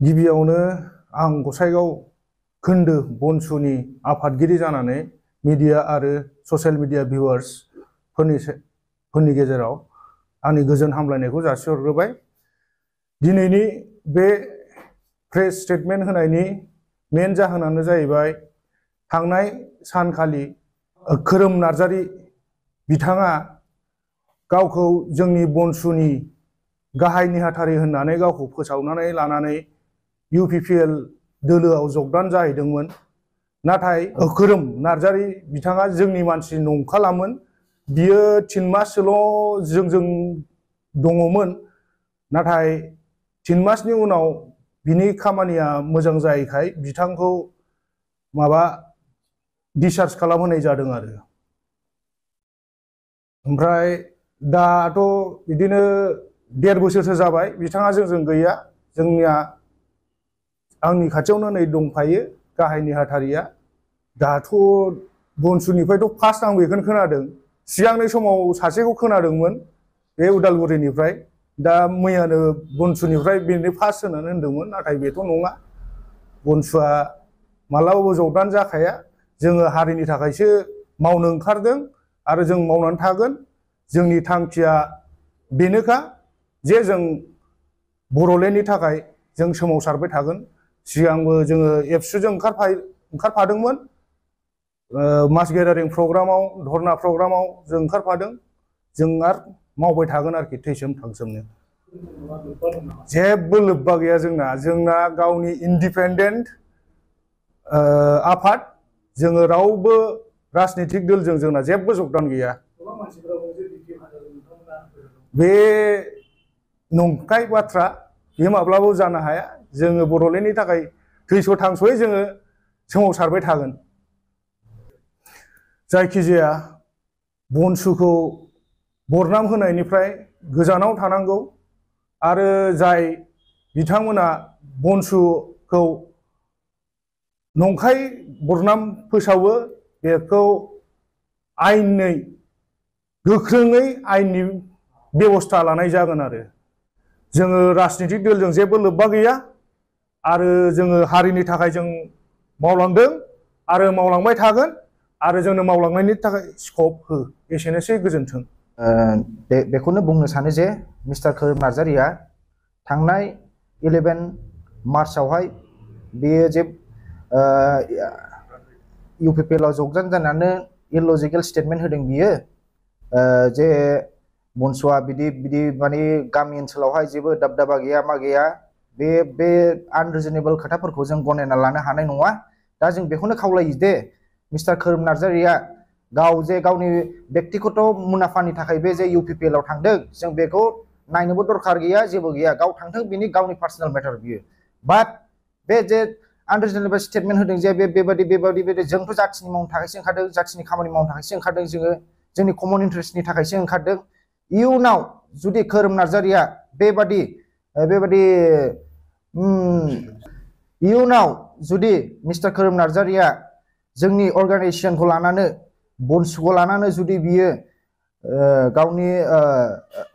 गिबियावनो आं गसाइगाव खोन्दो बनसुनि आफादगिरि जानानै मिडिया आरो ससियेल मिडिया भिउआर्स फोरनि गेजेराव आंनि गोजोन हामलायनायखौ जासिहरग्रोबाय। दिनैनि बे प्रेस स्टेटमेन्ट होनायनि मेन जाहोनानो जाहैबाय थांनाय सानखालि खोरोम नार्जारि बिथाङा गावखौ जोंनि बनसुनि गाहाय नेहाथारि होननानै गावखौ फोसावनानै लानानै UPPL दोलोआव जगदान जाहैदोंमोन। नाथाय खोरोम नार्जारि बिथाङा जोंनि मानसि नंखालामोन। बियो 3 माससोल' जोंजों दङमोन। नाथाय 3 मासनि उनाव बिनि खामानिया मोजां जायैखाय बिथांखौ डिसचार्ज खालामहोनाय जादों आरो। ओमफ्राय दाथ' बिदिनो 1.5 बोसोरसो जाबाय बिथाङा जोंजों गैया। जोंनिया आंनि खाथियावनो नै दंफायो गाहाय नेहाथारिया। दाथ' बनसुनिफ्रायथ' फार्स्ट आं बेखौनो खोनादों। सिगांनि समाव सासेखौ खोनादोंमोन बे उदालगुरिनिफ्राय। दा मैयानो बनसुनिफ्राय बेनो फार्स्ट होननानै होनदोंमोन। नाथाय बेथ' नङा। बनसुआ मालाबाबो जगदान जाखाया। जोङो हारिनि थाखायसो मावनो ओंखारदों आरो जों मावनानै थागोन। जोंनि थांखिया बेनोखा जे जों बर'लेण्डनि थाखाय जों सोमावसारबाय थागोन। सिगांबो जोङो एबसुजों ओंखारफादोंमोन। मास गेदारिं प्रग्रामाव, धर्ना प्रग्रामाव जों ओंखारफादों। जों आरो मावबाय थागोन आरोखि थैसोम थांसोमनो। जेबो लोब्बा गैया जोंना गावनि इन्डिपेन्डेन्ट आफाद। जोङो रावबो राजनितिक दलजों जोंना जेबो जगदान गैया। बे नंखाय बाथ्रा। बे माब्लाबाबो जानो हाया। जोङो बर'लेण्डनि थाखाय थैस' थांस'यै जोङो सोमावसारबाय थागोन। जायखिजाया बनसुखौ बरनाम होनायनिफ्राय गोजानाव थानांगौ। आरो जाय बिथांमोना बनसुखौ नंखाय बरनाम फोसावो बेखौ आयेनै गोख्रोङै आयेननि बेबस्था लानाय जागोन आरो। जोङो राजनितिक दलजों जेबो लोब्बा गैया। आरो जोङो हारिनि थाखाय जों मावलांदों आरो मावलांबाय थागोन। आरो जोंनो मावलांनायनि थाखाय स्कप हो। एसेनोसै, गोजोन्थों। बेखौनो बुंनो सानो जे मिस्टार खोरोम नार्जारिया थांनाय 11 मार्चआवहाय बेयो जे UPPL आव जगदान जानानै इलजिकेल स्टेटमेन्ट होदों बियो। जे बनसुआ बिदि माने गामि ओनसोलावहाय जेबो दाबदाबा गैया मा गैया। बे आनरिजनेबल खोथाफोरखौ जों गनायना लानो हानाय नङा। दा जों बेखौनो खावलायो दे मिस्टार खोरोम नार्जारिया गाव जे गावनि बेक्तिगत मुलाम्फानि थाखाय बे जे UPPL आव थांदों, जों बेखौ नायनोबो दरखार गैया, जेबो गैया। गाव थांथों, बिनि गावनि पार्सनेल मेटार बियो। बाट बे जे आनरिजनेबल स्टेटमेन्ट होदों जे बेबायदि जोंथ' जाथिनि मावनो थाखायसो ओंखारदों, जाथिनि खामानि मावनो थाखायसो ओंखारदों, जोङो जोंनि कमन इन्टारेस्टनि थाखायसो ओंखारदों। इयुनाव जुदि खोरोम नार्जारिया इयुनाव जुदि मिस्टार खोरोम नार्जारिया जोंनि अर्गानाइजेसनखौ लानानै, बनसुखौ लानानै जुदि बियो गावनि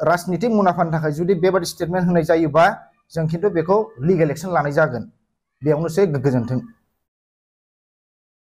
राजनितिक मुलाम्फानि थाखाय जुदि बेबादि स्टेटमेन्ट होनाय जायोबा जों खिन्थु बेखौ लिगेल एक्सन लानाय जागोन। बेयावनोसै, गोजोन्थों।